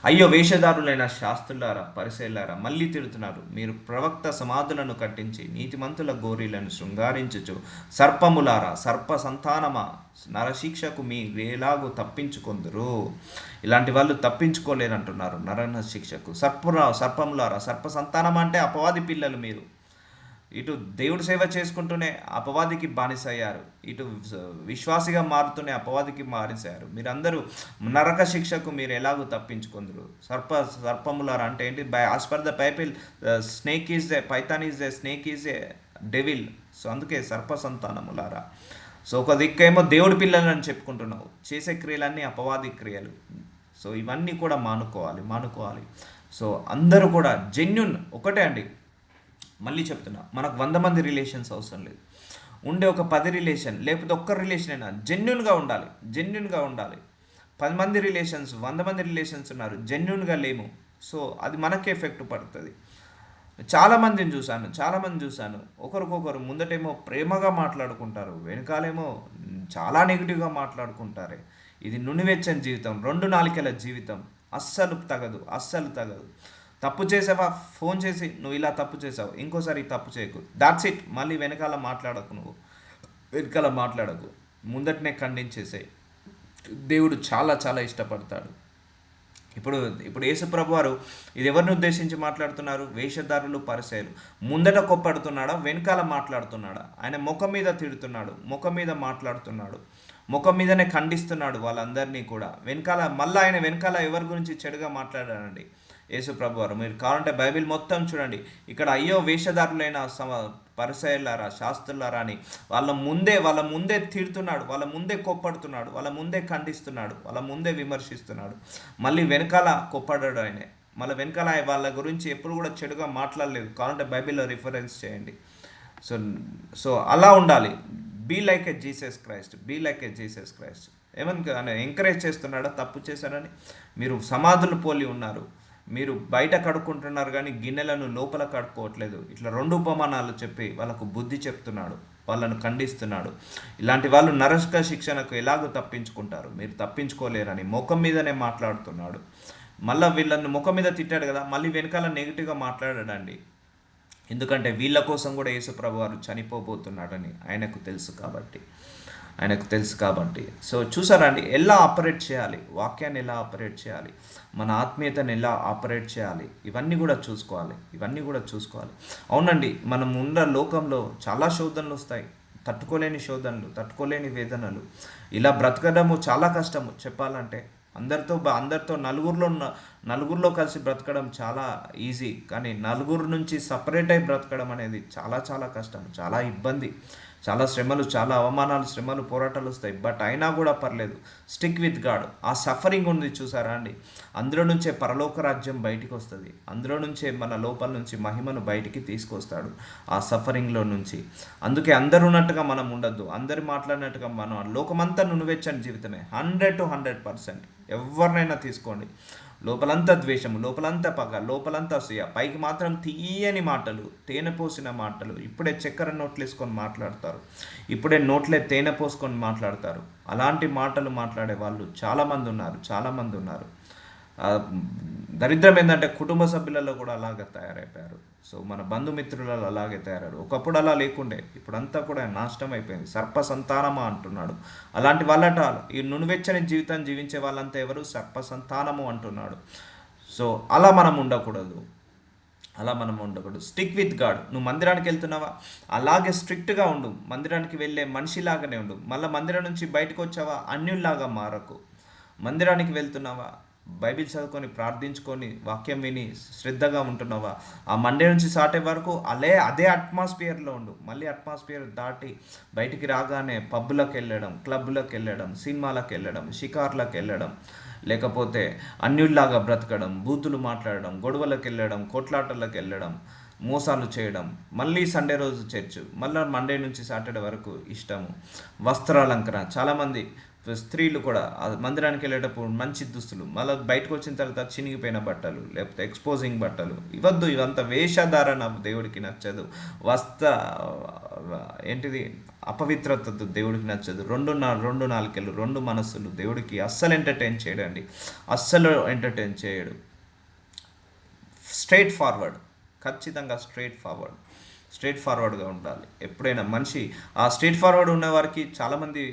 అయ్యో వేషధారులైన శాస్త్రులారా పరిసయ్యులారా మళ్ళీ తిడుతున్నారు. మీరు ప్రవక్త సమాధులను కట్టించి నీతిమంతుల గోరీలను శృంగారించుచు సర్పములారా సర్ప సంతానమా నరశిక్షకు మీరేలాగూ తప్పించుకొందురు. ఇలాంటి వాళ్ళు తప్పించుకోలేరంటున్నారు శిక్షకు. సర్పములారా సర్ప సంతానం అంటే అపవాది పిల్లలు మీరు. ఇటు దేవుడు సేవ చేసుకుంటూనే అపవాదికి బానిసయ్యారు, ఇటు విశ్వాసిగా మారుతూనే అపవాదికి బానిసయ్యారు. మీరందరూ నరక శిక్షకు మీరు ఎలాగో తప్పించుకుందరు. సర్పములారా అంటే ఏంటి? As per the Bible snake is a Python is a snake is a devil. So అందుకే సర్ప సంతానములారా. సో ఒక దిక్కేమో దేవుడి పిల్లలని చెప్పుకుంటున్నావు, చేసే క్రియలన్నీ అపవాది క్రియలు. సో ఇవన్నీ కూడా మానుకోవాలి. సో అందరూ కూడా జెన్యున్ ఒకటే అండి, మళ్ళీ చెప్తున్నా, మనకు 100 మంది రిలేషన్స్ అవసరం లేదు. ఉండే ఒక 10 రిలేషన్ లేకపోతే ఒక్క రిలేషన్ అయినా జెన్యున్గా ఉండాలి. 10 మంది రిలేషన్స్ 100 మంది రిలేషన్స్ ఉన్నారు, జెన్యున్గా లేము. సో అది మనకే ఎఫెక్ట్ పడుతుంది. చాలామందిని చూశాను ఒకరికొకరు ముందటేమో ప్రేమగా మాట్లాడుకుంటారు, వెనకాలేమో చాలా నెగిటివ్గా మాట్లాడుకుంటారే. ఇది నునివెచ్చని జీవితం, 2 నాలుకల జీవితం. అస్సలు తగదు. తప్పు చేసావా, ఫోన్ చేసి నువ్వు ఇలా తప్పు చేసావు, ఇంకోసారి తప్పు చేయకు, దాట్స్ ఇట్. మళ్ళీ వెనకాల మాట్లాడకు, ముందటనే ఖండించేసాయి. దేవుడు చాలా చాలా ఇష్టపడతాడు. ఇప్పుడు యేసుప్రభు వారు ఇది ఎవరిని ఉద్దేశించి మాట్లాడుతున్నారు? వేషధారులు పరిసయ్యులు. ముందట కొప్పడుతున్నాడా, వెనకాల మాట్లాడుతున్నాడా? ఆయన ముఖం మీద తిడుతున్నాడు, ముఖం మీద మాట్లాడుతున్నాడు, ముఖం మీదనే ఖండిస్తున్నాడు వాళ్ళందరినీ కూడా. మళ్ళీ ఆయన వెనకాల ఎవరి గురించి చెడుగా మాట్లాడాడండి యేసుప్రభు వారు. మీరు కావాలంటే బైబిల్ మొత్తం చూడండి. ఇక్కడ అయ్యో వేషధారులైన పరిసయ్యులారా శాస్త్రులారా అని వాళ్ళ ముందే తిడుతున్నాడు, వాళ్ళ ముందే కోప్పడుతున్నాడు, వాళ్ళ ముందే ఖండిస్తున్నాడు, వాళ్ళ ముందే విమర్శిస్తున్నాడు. మళ్ళీ వెనకాల కోప్పడాడు ఆయనే. మళ్ళీ వెనకాల వాళ్ళ గురించి ఎప్పుడు కూడా చెడుగా మాట్లాడలేదు. కావాలంటే బైబిల్లో రిఫరెన్స్ చేయండి. సో అలా ఉండాలి. Be like a Jesus Christ. ఏమని ఎంకరేజ్ చేస్తున్నాడా తప్పు చేశారని? మీరు సమాధులు పోలి ఉన్నారు, మీరు బయట కడుక్కుంటున్నారు కానీ గిన్నెలను లోపల కడుక్కోవట్లేదు. ఇట్లా 2 ఉపమానాలు చెప్పి వాళ్ళకు బుద్ధి చెప్తున్నాడు, వాళ్ళను ఖండిస్తున్నాడు. ఇలాంటి వాళ్ళు నరక శిక్షణకు ఎలాగో తప్పించుకుంటారు, మీరు తప్పించుకోలేరని ముఖం మీదనే మాట్లాడుతున్నాడు. మళ్ళీ వీళ్ళని ముఖం మీద తిట్టాడు కదా, మళ్ళీ వెనకాల నెగిటివ్గా మాట్లాడాడండి. ఎందుకంటే వీళ్ళ కోసం కూడా యేసుప్రభు వారు చనిపోబోతున్నాడని ఆయనకు తెలుసు కాబట్టి. సో చూసారండి, ఎలా ఆపరేట్ చేయాలి, వాక్యాన్ని ఎలా ఆపరేట్ చేయాలి, మన ఆత్మీయతను ఎలా ఆపరేట్ చేయాలి, ఇవన్నీ కూడా చూసుకోవాలి. అవునండి, మనం ఉన్న లోకంలో చాలా శోధనలు వస్తాయి, తట్టుకోలేని వేదనలు. ఇలా బ్రతకడము చాలా కష్టము చెప్పాలంటే. అందరితో నలుగురిలో కలిసి బ్రతకడం చాలా ఈజీ, కానీ నలుగురు నుంచి సపరేట్ అయి బ్రతకడం అనేది చాలా చాలా కష్టం, చాలా ఇబ్బంది, చాలా శ్రమలు, చాలా అవమానాలు, శ్రమలు, పోరాటాలు వస్తాయి. బట్ అయినా కూడా పర్లేదు, స్టిక్ విత్ గాడ్. ఆ సఫరింగ్ ఉంది చూసారా అండి, అందులో నుంచే పరలోక రాజ్యం బయటికి వస్తుంది, అందులో నుంచే మన లోపల నుంచి మహిమను బయటికి తీసుకొస్తాడు ఆ సఫరింగ్లో నుంచి. అందుకే అందరు ఉన్నట్టుగా మనం ఉండొద్దు, అందరు మాట్లాడినట్టుగా మనం. లోకమంతా నునువెచ్చని జీవితమే, 100 to 100%. ఎవరినైనా తీసుకోండి, లోపలంతా ద్వేషము, లోపలంతా పగ, లోపలంతా అసూయ, పైకి మాత్రం తీయని మాటలు, తేనె పోసిన మాటలు. ఇప్పుడే చక్కెర నోట్లేసుకొని మాట్లాడతారు, ఇప్పుడే నోట్లే తేనె పోసుకొని మాట్లాడతారు. అలాంటి మాటలు మాట్లాడే వాళ్ళు చాలామంది ఉన్నారు. దరిద్రం ఏంటంటే కుటుంబ సభ్యులలో కూడా అలాగే తయారైపోయారు. సో మన బంధుమిత్రులలో అలాగే తయారయ్యారు. ఒకప్పుడు అలా లేకుండే, ఇప్పుడంతా కూడా నాశనం అయిపోయింది. సర్ప సంతానమా అంటున్నాడు. అలాంటి వాళ్ళట ఈ నునువెచ్చని జీవితం జీవించే వాళ్ళంతా ఎవరు? సర్ప సంతానము అంటున్నాడు. సో అలా మనం ఉండకూడదు. Stick with God. నువ్వు మందిరానికి వెళ్తున్నావా, అలాగే స్ట్రిక్ట్గా ఉండు. మందిరానికి వెళ్ళే మనిషిలాగానే ఉండు. మళ్ళీ మందిరం నుంచి బయటకు వచ్చావా, అన్యుల్లాగా మారకు. మందిరానికి వెళ్తున్నావా, బైబిల్ చదువుకొని ప్రార్థించుకొని వాక్యం విని శ్రద్ధగా ఉంటున్నావా, ఆ మండే నుంచి సాటే వరకు అదే అట్మాస్ఫియర్లో ఉండు. మళ్ళీ అట్మాస్ఫియర్ దాటి బయటికి రాగానే పబ్బులకు వెళ్ళడం, క్లబ్లకు వెళ్ళడం, సినిమాలకు వెళ్ళడం, షికార్లకు వెళ్ళడం, లేకపోతే అన్యుల్లాగా బ్రతకడం, బూతులు మాట్లాడడం, గొడవలకు వెళ్ళడం, కొట్లాటలకు వెళ్ళడం, మోసాలు చేయడం, మళ్ళీ సండే రోజు చర్చ్, మళ్ళీ మండే నుంచి సాటర్డే వరకు ఇష్టము. వస్త్రాలంకరణ, చాలామంది స్త్రీలు కూడా మందిరానికి వెళ్ళేటప్పుడు మంచి దుస్తులు, మళ్ళీ బయటకు వచ్చిన తర్వాత చినిగిపోయిన బట్టలు, లేకపోతే ఎక్స్పోజింగ్ బట్టలు ఇవద్దు. ఇవంతా వేషధారణ దేవుడికి నచ్చదు. అపవిత్రతతో దేవుడికి నచ్చదు. రెండు నాలుకలు, రెండు మనస్సులు దేవుడికి అస్సలు ఎంటర్టైన్ చేయడండి, అస్సలు ఎంటర్టైన్ చేయడు. స్ట్రైట్ ఫార్వర్డ్, ఖచ్చితంగా స్ట్రైట్ ఫార్వర్డ్గా ఉండాలి ఎప్పుడైనా మనిషి. ఆ స్ట్రైట్ ఫార్వర్డ్ ఉన్న వారికి చాలామంది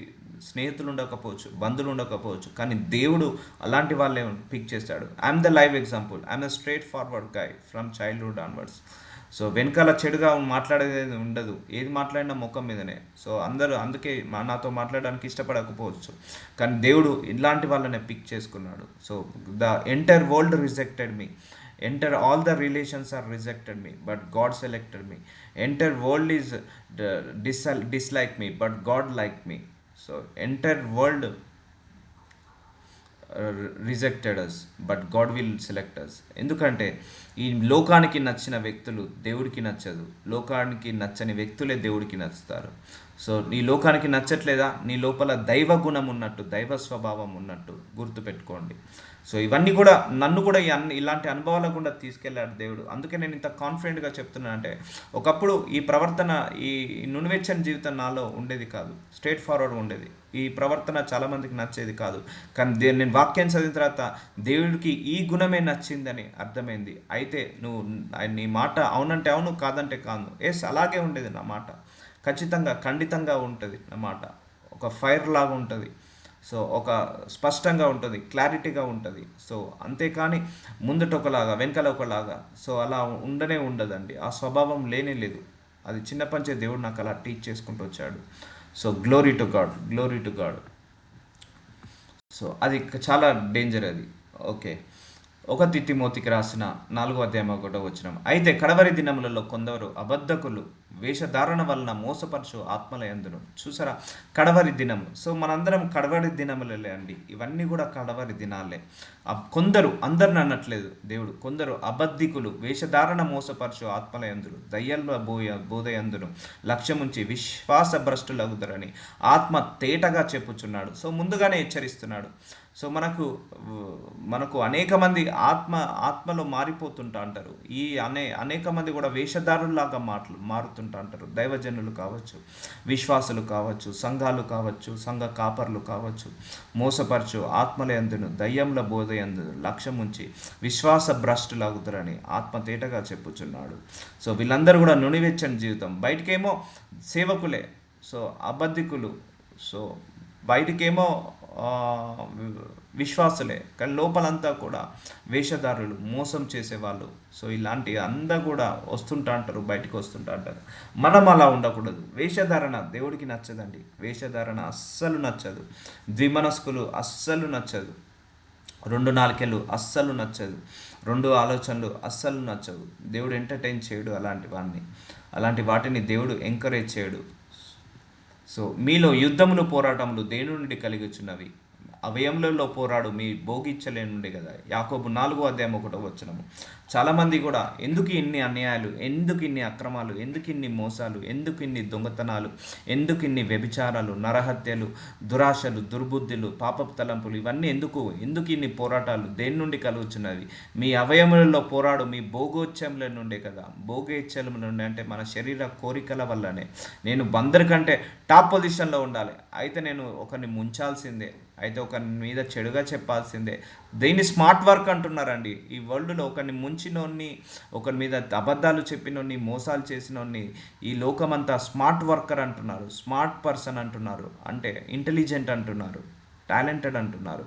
స్నేహితులు ఉండకపోవచ్చు, బంధువులు ఉండకపోవచ్చు, కానీ దేవుడు అలాంటి వాళ్ళే పిక్ చేస్తాడు. I'm the live example. I'm a straight forward guy from childhood onwards. So వెనకాల చెడుగా మాట్లాడేది ఉండదు, ఏది మాట్లాడినా ముఖం మీదనే. సో అందరూ అందుకే నాతో మాట్లాడడానికి ఇష్టపడకపోవచ్చు, కానీ దేవుడు ఇలాంటి వాళ్ళనే పిక్ చేసుకున్నాడు. So the entire world rejected me, enter all the relations are rejected me, but God selected me. Enter world is dislike me, but God liked me. So enter world rejected us, but God will select us. ఎందుకంటే ఈ లోకానికి నచ్చిన వ్యక్తులు దేవుడికి నచ్చదు, లోకానికి నచ్చని వ్యక్తులే దేవుడికి నచ్చుతారు. సో నీ లోకానికి నచ్చట్లేదా, నీ లోపల దైవ గుణం ఉన్నట్టు, దైవ స్వభావం ఉన్నట్టు గుర్తుపెట్టుకోండి. సో ఇవన్నీ కూడా నన్ను కూడా ఇలాంటి అనుభవాల గుండా తీసుకెళ్ళాడు దేవుడు. అందుకే నేను ఇంత కాన్ఫిడెంట్గా చెప్తున్నాను అంటే, ఒకప్పుడు ఈ ప్రవర్తన, ఈ నునివెచ్చని జీవితం నాలో ఉండేది కాదు, స్ట్రైట్ ఫార్వర్డ్ ఉండేది. ఈ ప్రవర్తన చాలామందికి నచ్చేది కాదు, కానీ నేను వాక్యం చదివిన తర్వాత దేవుడికి ఈ గుణమే నచ్చిందని అర్థమైంది. అయితే నువ్వు నీ మాట అవునంటే అవును, కాదంటే కాదు. ఎస్, అలాగే ఉండేది నా మాట, ఖచ్చితంగా ఖండితంగా ఉంటుంది నా మాట, ఒక ఫైర్ లాగా ఉంటుంది. సో ఒక స్పష్టంగా ఉంటుంది, క్లారిటీగా ఉంటుంది. సో అంతేకాని ముందట ఒకలాగా వెనకాల ఒకలాగా, సో అలా ఉండదండి. ఆ స్వభావం లేనే లేదు. అది చిన్నప్పటించే దేవుడు నాకు అలా టీచ్ చేసుకుంటూ వచ్చాడు. So glory to God. So అది చాలా డేంజర్ అది. ఓకే, 1 తిమోతికి రాసిన 4:1 అయితే కడవరి దినములలో కొందరు అబద్ధకులు వేషధారణ వలన మోసపరచు ఆత్మల యందును. చూసారా, కడవరి దినము. సో మనందరం కడవరి దినములే అండి, ఇవన్నీ కూడా కడవరి దినాలే. కొందరు, అందరిని అనట్లేదు దేవుడు, కొందరు అబద్ధికులు వేషధారణ మోసపరచు ఆత్మల యందును దయ్యాల బోధయందును లక్ష్యముంచి విశ్వాస భ్రష్టులగుదరని ఆత్మ తేటగా చెప్పుచున్నాడు. సో ముందుగానే హెచ్చరిస్తున్నాడు. సో మనకు అనేక మంది ఆత్మలో మారిపోతుంటా అంటారు. అనేక మంది కూడా వేషధారుల్లాగా మారుతుంటా అంటారు. దైవజనులు కావచ్చు, విశ్వాసులు కావచ్చు, సంఘాలు కావచ్చు, సంఘ కాపర్లు కావచ్చు, మోసపరచు ఆత్మల యందును దయ్యంల బోధ యందు లక్ష్యముంచి విశ్వాస భ్రష్టులాగుతారని ఆత్మ తేటగా చెప్పుచున్నాడు. సో వీళ్ళందరూ కూడా నునివెచ్చని జీవితం, బయటికేమో సేవకులే, సో అబద్ధికులు, సో బయటికేమో విశ్వాసులే, కానీ లోపలంతా కూడా వేషధారులు, మోసం చేసేవాళ్ళు. సో ఇలాంటి అంతా కూడా వస్తుంటా అంటారు, బయటికి వస్తుంటా అంటారు. మనం అలా ఉండకూడదు. వేషధారణ దేవుడికి నచ్చదండి, వేషధారణ అస్సలు నచ్చదు. ద్విమనస్కులు అస్సలు నచ్చదు, 2 నాలుకలు అస్సలు నచ్చదు, 2 ఆలోచనలు అస్సలు నచ్చవు. దేవుడు ఎంటర్టైన్ చేయడు అలాంటి వాటిని దేవుడు ఎంకరేజ్ చేయడు. సో మీలో యుద్ధములు పోరాటములు దేని నుండి కలిగిచున్నవి, అవయములలో పోరాడు మీ భోగిచ్చలే నుండి కదా. యాకోబు 4:1 చాలామంది కూడా ఎందుకు ఇన్ని అన్యాయాలు, ఎందుకు ఇన్ని అక్రమాలు, ఎందుకు ఇన్ని మోసాలు, ఎందుకు ఇన్ని దొంగతనాలు, ఎందుకు ఇన్ని వ్యభిచారాలు, నరహత్యలు, దురాశలు, దుర్బుద్ధులు, పాపపు తలంపులు, ఇవన్నీ ఎందుకు ఇన్ని పోరాటాలు దేని నుండి కలుగుచున్నవి, మీ అవయములలో పోరాడు మీ భోగోచ్చముల నుండే కదా. భోగేచ్ఛల నుండి అంటే మన శరీర కోరికల వల్లనే. నేను అందరికంటే టాప్ పొజిషన్లో ఉండాలి, అయితే నేను ఒకరిని ముంచాల్సిందే, అయితే ఒకరి మీద చెడుగా చెప్పాల్సిందే. దీన్ని స్మార్ట్ వర్క్ అంటున్నారండి. ఈ వరల్డ్లో ఒకరిని ముంచినోన్ని, ఒకరి మీద అబద్ధాలు చెప్పినోన్ని, మోసాలు చేసినోన్ని ఈ లోకమంతా స్మార్ట్ వర్కర్ అంటున్నారు, స్మార్ట్ పర్సన్ అంటున్నారు, అంటే ఇంటెలిజెంట్ అంటున్నారు, టాలెంటెడ్ అంటున్నారు.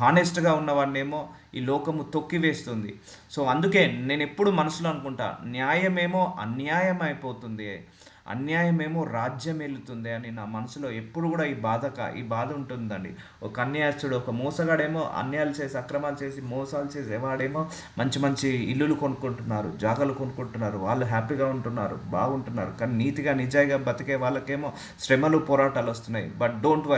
హానెస్ట్గా ఉన్నవాడినేమో ఈ లోకము తొక్కివేస్తుంది. సో అందుకే నేను ఎప్పుడు మనసులో అనుకుంటా, న్యాయమేమో అన్యాయం అయిపోతుంది, అన్యాయమేమో రాజ్యం వెళుతుంది అని నా మనసులో ఎప్పుడు కూడా ఈ బాధ ఉంటుందండి. ఒక అన్యాయస్తుడు, ఒక మోసగాడేమో అన్యాయాలు చేసి, అక్రమాలు చేసి, మోసాలు చేసి, వాడేమో మంచి మంచి ఇల్లులు కొనుక్కుంటున్నారు, జాగాలు కొనుక్కుంటున్నారు, వాళ్ళు హ్యాపీగా ఉంటున్నారు, బాగుంటున్నారు. కానీ నీతిగా నిజాయిగా బతికే వాళ్ళకేమో శ్రమలు, పోరాటాలు వస్తున్నాయి. బట్ డోంట్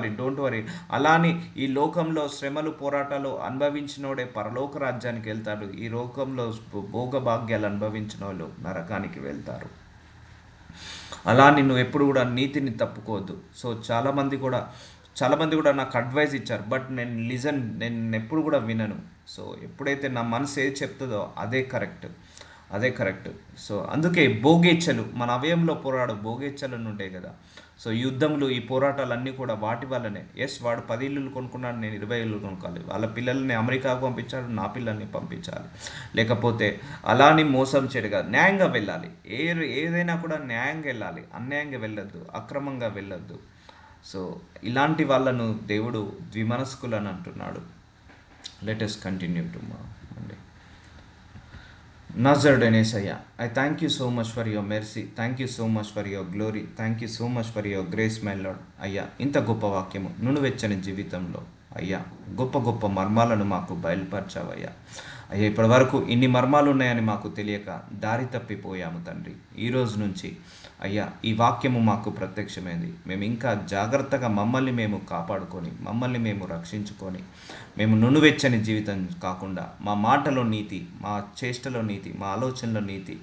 వరీ, అలాని ఈ లోకంలో శ్రమలు, పోరాటాలు అనుభవించినోడే పరలోక రాజ్యానికి వెళ్తాడు. ఈ లోకంలో భోగభాగ్యాలు అనుభవించిన వాళ్ళు నరకానికి వెళ్తారు. అలా నువ్వు ఎప్పుడు కూడా నీతిని తప్పుకోవద్దు. సో చాలామంది కూడా నాకు అడ్వైస్ ఇచ్చారు, బట్ నేను ఎప్పుడు కూడా వినను. సో ఎప్పుడైతే నా మనసు ఏది చెప్తుందో అదే కరెక్ట్. సో అందుకే భోగేచ్ఛలు, మన అవయంలో పోరాడు భోగేచ్ఛలు ఉంటాయి కదా. సో యుద్ధములు, ఈ పోరాటాలన్నీ కూడా వాటి వల్లనే. వాడు 10 ఇల్లులు కొనుక్కున్నాడు, నేను 20 ఇల్లులు కొనుక్కోవాలి. వాళ్ళ పిల్లల్ని అమెరికాకు పంపించాడు, నా పిల్లల్ని పంపించాలి. లేకపోతే అలాని మోసం చెడుగా న్యాయంగా వెళ్ళాలి. ఏదైనా కూడా న్యాయంగా వెళ్ళాలి, అన్యాయంగా వెళ్ళొద్దు, అక్రమంగా వెళ్ళొద్దు. సో ఇలాంటి వాళ్ళను దేవుడు ద్విమనస్కులని అంటున్నాడు. Let us continue to Monday. Nazarene Yesayya, I thank you so much for your mercy. Thank you so much for your glory. Thank you so much for your grace, my Lord. అయ్యా, ఇంత గొప్ప వాక్యము నునువెచ్చని జీవితంలో అయ్యా గొప్ప గొప్ప మర్మాలను మాకు బయలుపరిచావయ్యా. అయ్యా, ఇప్పటి వరకు ఇన్ని మర్మాలు ఉన్నాయని మాకు తెలియక దారి తప్పిపోయాము తండ్రి. ఈ రోజు నుంచి అయ్యా ఈ వాక్యము మాకు ప్రత్యక్షమైంది. మేము ఇంకా జాగ్రత్తగా మమ్మల్ని మేము కాపాడుకొని, మమ్మల్ని మేము రక్షించుకొని, మేము నునువెచ్చని జీవితం కాకుండా మా మాటలో నీతి, మా చేష్టలో నీతి, మా ఆలోచనలో నీతి,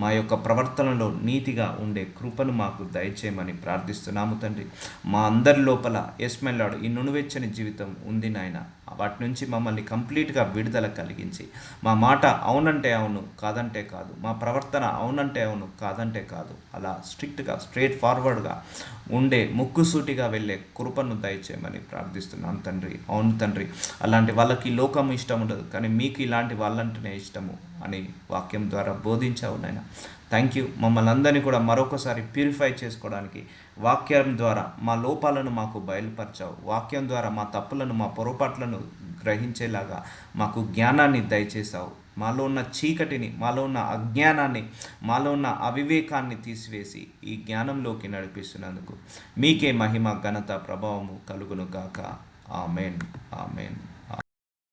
మా యొక్క ప్రవర్తనలో నీతిగా ఉండే కృపను మాకు దయచేయమని ప్రార్థిస్తున్నాము తండ్రి. మా అందరి లోపల మై లార్డ్ ఈ నునువెచ్చని జీవితం ఉంది నాయన. వాటి నుంచి మమ్మల్ని కంప్లీట్గా విడుదల కలిగించి, మా మాట అవునంటే అవును, కాదంటే కాదు, మా ప్రవర్తన అవునంటే అవును, కాదంటే కాదు, అలా స్ట్రిక్ట్గా స్ట్రైట్ ఫార్వర్డ్గా ఉండే ముక్కుసూటిగా వెళ్ళే కృపను దయచేయమని ప్రార్థిస్తున్నాను తండ్రి. అవును తండ్రి, అలాంటి వాళ్ళకి లోకం ఇష్టం ఉండదు, కానీ మీకు ఇలాంటి వాళ్ళంటేనే ఇష్టము అని వాక్యం ద్వారా బోధించావు నాయన. Thank you. మమ్మల్ని అందరినీ కూడా మరొకసారి ప్యూరిఫై చేసుకోవడానికి వాక్యం ద్వారా మా లోపాలను మాకు బయలుపరిచావు. వాక్యం ద్వారా మా తప్పులను, మా పొరపాట్లను గ్రహించేలాగా మాకు జ్ఞానాన్ని దయచేసావు. మాలో ఉన్న చీకటిని, మాలో ఉన్న అజ్ఞానాన్ని, మాలో ఉన్న అవివేకాన్ని తీసివేసి ఈ జ్ఞానంలోకి నడిపిస్తున్నందుకు మీకే మహిమ, ఘనత, ప్రభావము కలుగును గాక. Amen, amen.